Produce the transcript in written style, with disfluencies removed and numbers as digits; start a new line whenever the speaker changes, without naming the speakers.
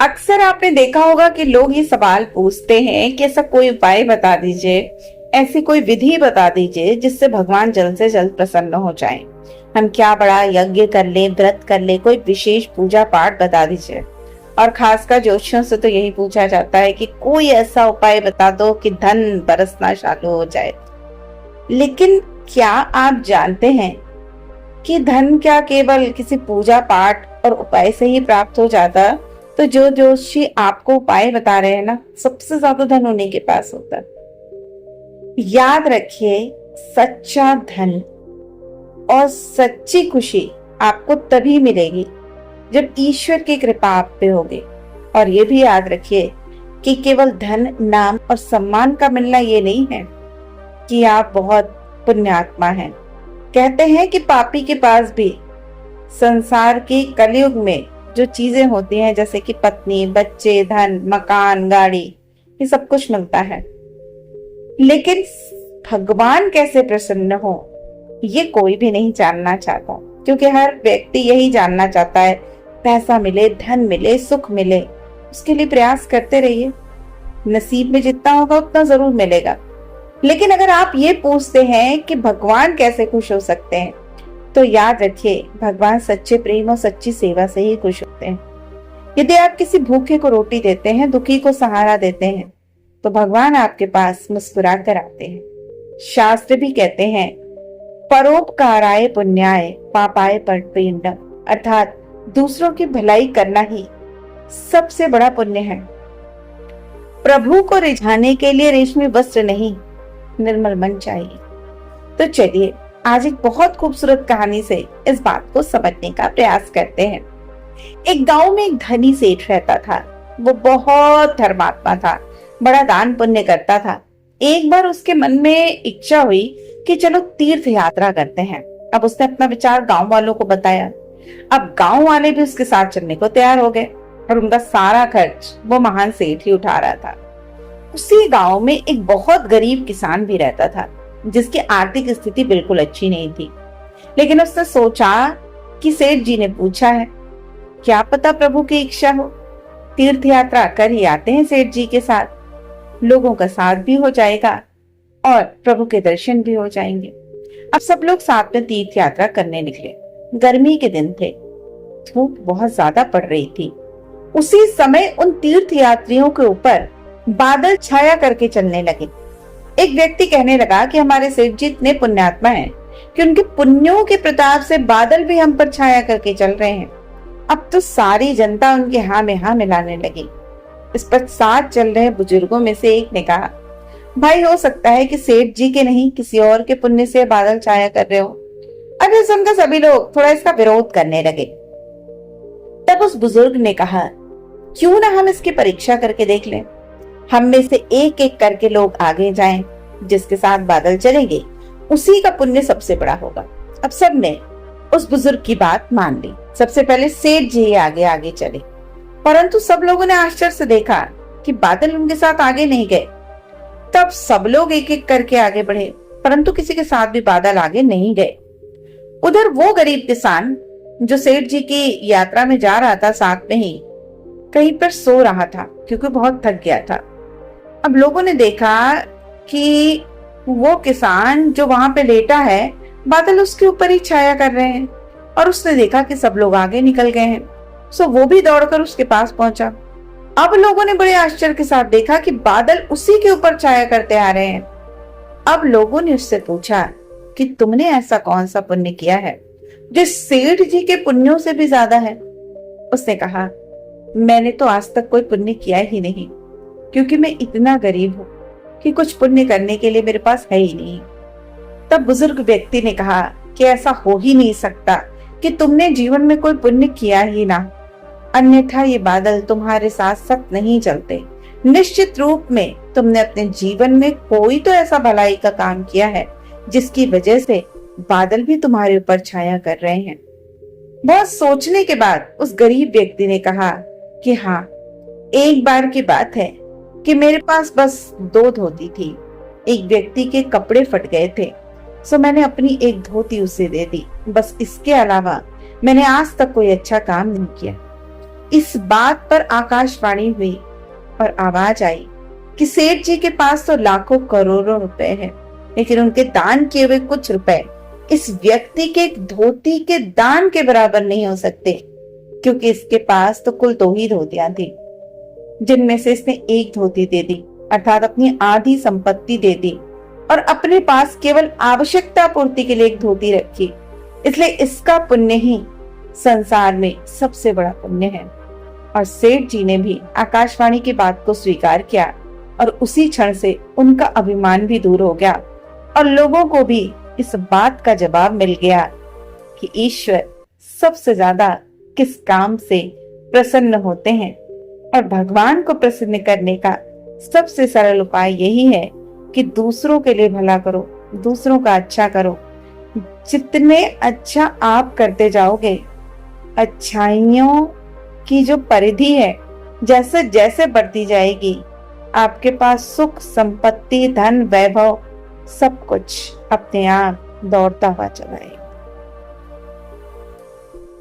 अक्सर आपने देखा होगा कि लोग ये सवाल पूछते हैं कि ऐसा कोई उपाय बता दीजिए, ऐसी कोई विधि बता दीजिए जिससे भगवान जल्द से जल्द प्रसन्न हो जाएं। हम क्या बड़ा यज्ञ कर ले, व्रत कर ले, कोई विशेष पूजा पाठ बता दीजिए। और खासकर ज्योतिषियों से तो यही पूछा जाता है कि कोई ऐसा उपाय बता दो कि धन बरसना चालू हो जाए। लेकिन क्या आप जानते हैं कि धन क्या केवल किसी पूजा पाठ और उपाय से ही प्राप्त हो जाता? तो जो जोशी आपको उपाय बता रहे हैं ना, सबसे ज्यादा धन उन्हीं के पास होता है। याद रखिए, सच्चा धन और सच्ची खुशी आपको तभी मिलेगी जब ईश्वर की कृपा आप पे होगी। और ये भी याद रखिए कि केवल धन, नाम और सम्मान का मिलना ये नहीं है कि आप बहुत पुण्यात्मा हैं। कहते हैं कि पापी के पास भी संसार के कलयुग में जो चीजें होती हैं, जैसे कि पत्नी, बच्चे, धन, मकान, गाड़ी, ये सब कुछ मिलता है। लेकिन भगवान कैसे प्रसन्न हो, ये कोई भी नहीं जानना चाहता, क्योंकि हर व्यक्ति यही जानना चाहता है पैसा मिले, धन मिले, सुख मिले। उसके लिए प्रयास करते रहिए, नसीब में जितना होगा उतना जरूर मिलेगा। लेकिन अगर आप ये पूछते हैं कि भगवान कैसे खुश हो सकते हैं, तो याद रखिए, भगवान सच्चे प्रेम और सच्ची सेवा से ही खुश होते हैं। यदि आप किसी भूखे को रोटी देते हैं, दुखी को सहारा देते हैं, तो भगवान आपके पास मुस्कुरा कर आते हैं। शास्त्र भी कहते हैं, परोपकाराय पुण्याय पापाय परपिंडम, अर्थात दूसरों की भलाई करना ही सबसे बड़ा पुण्य है। प्रभु को रिझाने के लिए रेशमी वस्त्र नहीं, निर्मल मन चाहिए। तो चलिए आज एक बहुत खूबसूरत कहानी से इस बात को समझने का प्रयास करते हैं। एक गांव में एक धनी सेठ रहता था। वो बहुत धर्मात्मा था, बड़ा दान पुण्य करता था। एक बार उसके मन में इच्छा हुई कि चलो तीर्थ यात्रा करते हैं। अब उसने अपना विचार गांव वालों को बताया। अब गांव वाले भी उसके साथ चलने को तैयार हो गए और उनका सारा खर्च वो महान सेठ ही उठा रहा था। उसी गांव में एक बहुत गरीब किसान भी रहता था, जिसकी आर्थिक स्थिति बिल्कुल अच्छी नहीं थी। लेकिन उसने सोचा कि सेठ जी ने पूछा है, क्या पता प्रभु की इच्छा हो, तीर्थ यात्रा कर ही आते हैं सेठ जी के साथ। लोगों का साथ भी हो जाएगा और प्रभु के दर्शन भी हो जाएंगे। अब सब लोग साथ में तीर्थ यात्रा करने निकले। गर्मी के दिन थे, धूप बहुत ज्यादा पड़ रही थी। उसी समय उन तीर्थ यात्रियों के ऊपर बादल छाया करके चलने लगे। एक व्यक्ति कहने लगा कि हमारे सेठ जी इतने पुण्यात्मा हैं कि उनके पुण्यों के प्रताप से बादल भी हम पर छाया करके चल रहे हैं। अब तो सारी जनता उनके हाँ में हाँ मिलाने लगी। इस पर साथ चल रहे बुजुर्गों में से एक ने कहा, भाई हो सकता है कि सेठ जी के नहीं किसी और के पुण्य से बादल छाया कर रहे हो। अब ये सुनकर सभी लोग थोड़ा इसका विरोध करने लगे। तब उस बुजुर्ग ने कहा, क्यों ना हम इसकी परीक्षा करके देख लें। हम में से एक एक करके लोग आगे जाएं, जिसके साथ बादल चलेंगे उसी का पुण्य सबसे बड़ा होगा। अब सबने उस बुजुर्ग की बात मान ली। सबसे पहले सेठ जी आगे आगे चले, परंतु सब लोगों ने आश्चर्य से देखा कि बादल उनके साथ आगे नहीं गए। तब सब लोग एक एक करके आगे बढ़े, परंतु किसी के साथ भी बादल आगे नहीं गए। उधर वो गरीब किसान जो सेठ जी की यात्रा में जा रहा था, साथ में ही कहीं पर सो रहा था, क्योंकि बहुत थक गया था। अब लोगों ने देखा कि वो किसान जो वहां पे लेटा है, बादल उसके ऊपर ही छाया कर रहे हैं। और उसने देखा कि सब लोग आगे निकल गए हैं, सो वो भी दौड़कर उसके पास पहुंचा। अब लोगों ने बड़े आश्चर्य के साथ देखा कि बादल उसी के ऊपर छाया करते आ रहे हैं। अब लोगों ने उससे पूछा कि तुमने ऐसा कौन सा पुण्य किया है जो सेठ जी के पुण्यों से भी ज्यादा है। उसने कहा, मैंने तो आज तक कोई पुण्य किया ही नहीं, क्योंकि मैं इतना गरीब हूं कि कुछ पुण्य करने के लिए मेरे पास है ही नहीं। तब बुजुर्ग व्यक्ति ने कहा कि ऐसा हो ही नहीं सकता कि तुमने जीवन में कोई पुण्य किया ही ना, अन्यथा ये बादल तुम्हारे साथ साथ नहीं चलते। निश्चित रूप में तुमने अपने जीवन में कोई तो ऐसा भलाई का काम किया है जिसकी वजह से बादल भी तुम्हारे ऊपर छाया कर रहे हैं। बहुत सोचने के बाद उस गरीब व्यक्ति ने कहा कि हाँ, एक बार की बात है कि मेरे पास बस 2 धोती थी। एक व्यक्ति के कपड़े फट गए थे, सो मैंने अपनी एक धोती उसे दे दी। बस इसके अलावा मैंने आज तक कोई अच्छा काम नहीं किया। इस बात पर आकाशवाणी हुई और आवाज आई कि सेठ जी के पास तो लाखों करोड़ों रुपए हैं, लेकिन उनके दान किए हुए कुछ रुपए इस व्यक्ति के एक धोती के दान के बराबर नहीं हो सकते, क्योंकि इसके पास तो कुल 2 ही धोतियां थी, जिनमें से इसने एक धोती दे दी, अर्थात अपनी आधी संपत्ति दे दी, और अपने पास केवल आवश्यकता पूर्ति के लिए एक धोती रखी। इसलिए इसका पुण्य ही संसार में सबसे बड़ा पुण्य है। और सेठ जी ने भी आकाशवाणी की बात को स्वीकार किया और उसी क्षण से उनका अभिमान भी दूर हो गया और लोगों को भी इस बात का जवाब मिल गया कि ईश्वर सबसे ज्यादा किस काम से प्रसन्न होते हैं। और भगवान को प्रसन्न करने का सबसे सरल उपाय यही है कि दूसरों के लिए भला करो, दूसरों का अच्छा करो। जितने अच्छा आप करते जाओगे, अच्छाइयों की जो परिधि है जैसे जैसे बढ़ती जाएगी, आपके पास सुख, संपत्ति, धन, वैभव सब कुछ अपने आप दौड़ता हुआ चला आएगा।